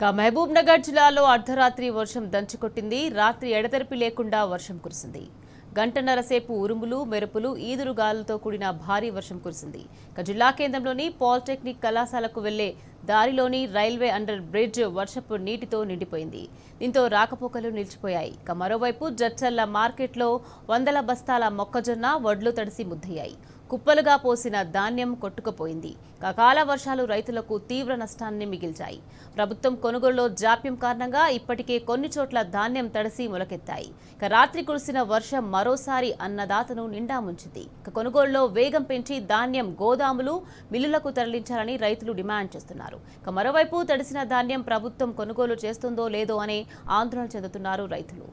మహబూబ్ నగర్ జిల్లాలో అర్ధరాత్రి వర్షం దంచుకొట్టింది. రాత్రి ఎడతెరిపి లేకుండా వర్షం కురిసింది. గంటన్నర సేపు ఉరుములు, మెరుపులు, ఈదురుగాలులతో కూడిన భారీ వర్షం కురిసింది. జిల్లా కేంద్రంలోని పాలిటెక్నిక్ కళాశాలకు వెళ్లే దారిలోని రైల్వే అండర్ బ్రిడ్జ్ వర్షపు నీటితో నిండిపోయింది. దీంతో రాకపోకలు నిలిచిపోయాయి. మరోవైపు జడ్చర్ల మార్కెట్లో వందల బస్తాల మొక్కజొన్న, వడ్లు తడిసి ముద్దయ్యాయి. కుప్పలుగా పోసిన ధాన్యం కొట్టుకుపోయింది. అకాల వర్షాలు రైతులకు తీవ్ర నష్టాన్ని మిగిల్చాయి. ప్రభుత్వం కొనుగోలులో జాప్యం కారణంగా ఇప్పటికే కొన్ని చోట్ల ధాన్యం తడిసి మొలకెత్తాయి. రాత్రి కురిసిన వర్షం మరోసారి అన్నదాతను నిండా ముంచింది. కొనుగోలులో వేగం పెంచి ధాన్యం గోదాములు, మిల్లులకు తరలించాలని రైతులు డిమాండ్ చేస్తున్నారు. మరోవైపు తడిసిన ధాన్యం ప్రభుత్వం కొనుగోలు చేస్తుందో లేదో అనే ఆందోళన చెందుతున్నారు రైతులు.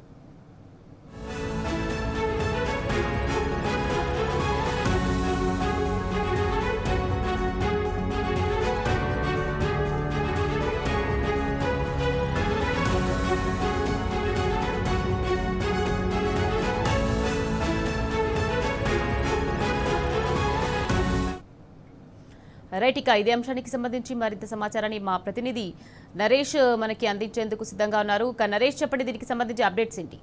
రైట్, ఇక ఇదే అంశానికి సంబంధించి మరింత సమాచారాన్ని మా ప్రతినిధి నరేష్ మనకి అందించేందుకు సిద్ధంగా ఉన్నారు. నరేష్, చెప్పండి, దీనికి సంబంధించి అప్డేట్స్ ఏంటి?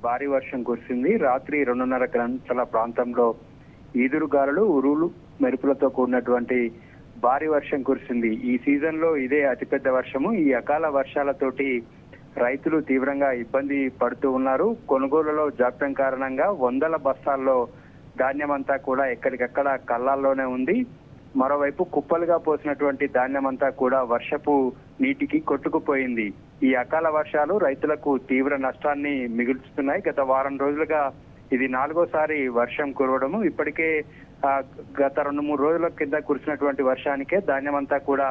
భారీ వర్షం కురిసింది. రాత్రి 2:30 గంటల ప్రాంతంలో ఈదురుగాలులు, ఉరువులు, మెరుపులతో కూడినటువంటి భారీ వర్షం కురిసింది. ఈ సీజన్ లో ఇదే అతిపెద్ద వర్షము. ఈ అకాల వర్షాలతోటి రైతులు తీవ్రంగా ఇబ్బంది పడుతూ ఉన్నారు. కొనుగోలులో జాప్యం కారణంగా వందల బస్తాల్లో ధాన్యం అంతా కూడా ఎక్కడికక్కడ కళ్ళాల్లోనే ఉంది. మరోవైపు కుప్పలుగా పోసినటువంటి ధాన్యం అంతా కూడా వర్షపు నీటికి కొట్టుకుపోయింది. ఈ అకాల వర్షాలు రైతులకు తీవ్ర నష్టాన్ని మిగుల్చుతున్నాయి. గత వారం రోజులుగా ఇది 4వ వర్షం కురవడము. ఇప్పటికే గత 2-3 రోజుల కింద కురిసినటువంటి వర్షానికే ధాన్యం అంతా కూడా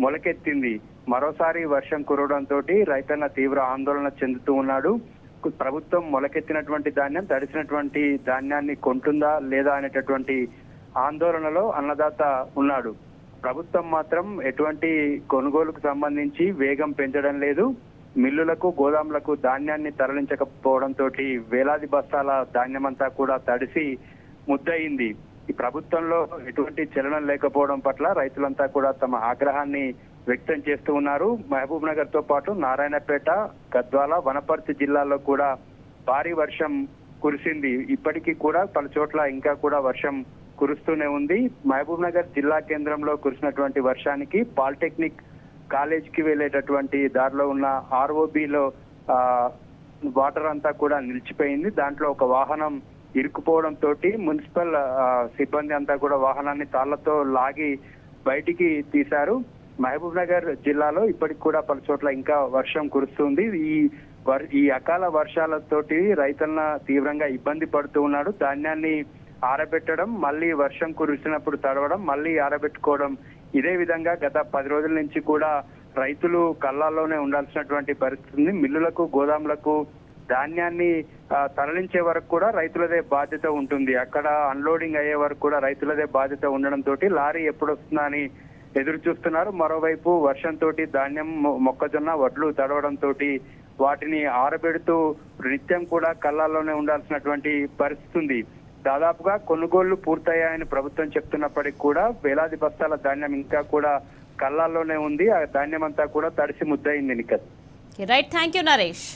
మొలకెత్తింది. మరోసారి వర్షం కురవడంతో రైతన్న తీవ్ర ఆందోళన చెందుతూ ఉన్నాడు. ప్రభుత్వం మొలకెత్తినటువంటి ధాన్యం, తడిసినటువంటి ధాన్యాన్ని కొంటుందా లేదా అనేటటువంటి ఆందోళనలో అన్నదాత ఉన్నాడు. ప్రభుత్వం మాత్రం ఎటువంటి కొనుగోలుకు సంబంధించి వేగం పెంచడం లేదు. మిల్లులకు, గోదాములకు ధాన్యాన్ని తరలించకపోవడంతో వేలాది బస్తాల ధాన్యం అంతా కూడా తడిసి ముద్దయింది. ఈ ప్రభుత్వంలో ఎటువంటి చలనం లేకపోవడం పట్ల రైతులంతా కూడా తమ ఆగ్రహాన్ని వ్యక్తం చేస్తూ ఉన్నారు. మహబూబ్ నగర్ తో పాటు నారాయణపేట, గద్వాల, వనపర్తి జిల్లాల్లో కూడా భారీ వర్షం కురిసింది. ఇప్పటికీ కూడా పలు చోట్ల ఇంకా కూడా వర్షం కురుస్తూనే ఉంది. మహబూబ్ నగర్ జిల్లా కేంద్రంలో కురిసినటువంటి వర్షానికి పాలిటెక్నిక్ కాలేజ్ కి వెళ్లేటటువంటి దారిలో ఉన్న ఆర్ఓబిలో వాటర్ అంతా కూడా నిలిచిపోయింది. దాంట్లో ఒక వాహనం ఇరుక్కుపోవడం తోటి మున్సిపల్ సిబ్బంది అంతా కూడా వాహనాన్ని తాళ్లతో లాగి బయటికి తీశారు. మహబూబ్ నగర్ జిల్లాలో ఇప్పటికి కూడా పలు చోట్ల ఇంకా వర్షం కురుస్తుంది. ఈ అకాల వర్షాలతోటి రైతుల తీవ్రంగా ఇబ్బంది పడుతూ ఉన్నాడు. ధాన్యాన్ని ఆరబెట్టడం, మళ్ళీ వర్షం కురిసినప్పుడు తడవడం, మళ్ళీ ఆరబెట్టుకోవడం, ఇదే విధంగా గత 10 రోజుల నుంచి కూడా రైతులు కళ్ళాల్లోనే ఉండాల్సినటువంటి పరిస్థితి ఉంది. మిల్లులకు, గోదాములకు ధాన్యాన్ని తరలించే వరకు కూడా రైతులదే బాధ్యత ఉంటుంది. అక్కడ అన్లోడింగ్ అయ్యే వరకు కూడా రైతులదే బాధ్యత ఉండడంతో లారీ ఎప్పుడు వస్తుందా అని ఎదురు చూస్తున్నారు. మరోవైపు వర్షంతో ధాన్యం, మొక్కజొన్న, వడ్లు తడవడంతో వాటిని ఆరబెడుతూ నిత్యం కూడా కళ్ళాల్లోనే ఉండాల్సినటువంటి పరిస్థితి ఉంది. దాదాపుగా కొనుగోళ్లు పూర్తయ్యాయని ప్రభుత్వం చెప్తున్నప్పటికీ కూడా వేలాది బస్తాల ధాన్యం ఇంకా కూడా కళ్ళాల్లోనే ఉంది. ఆ ధాన్యం అంతా కూడా తడిసి ముద్దయింది. Right, thank you Naresh.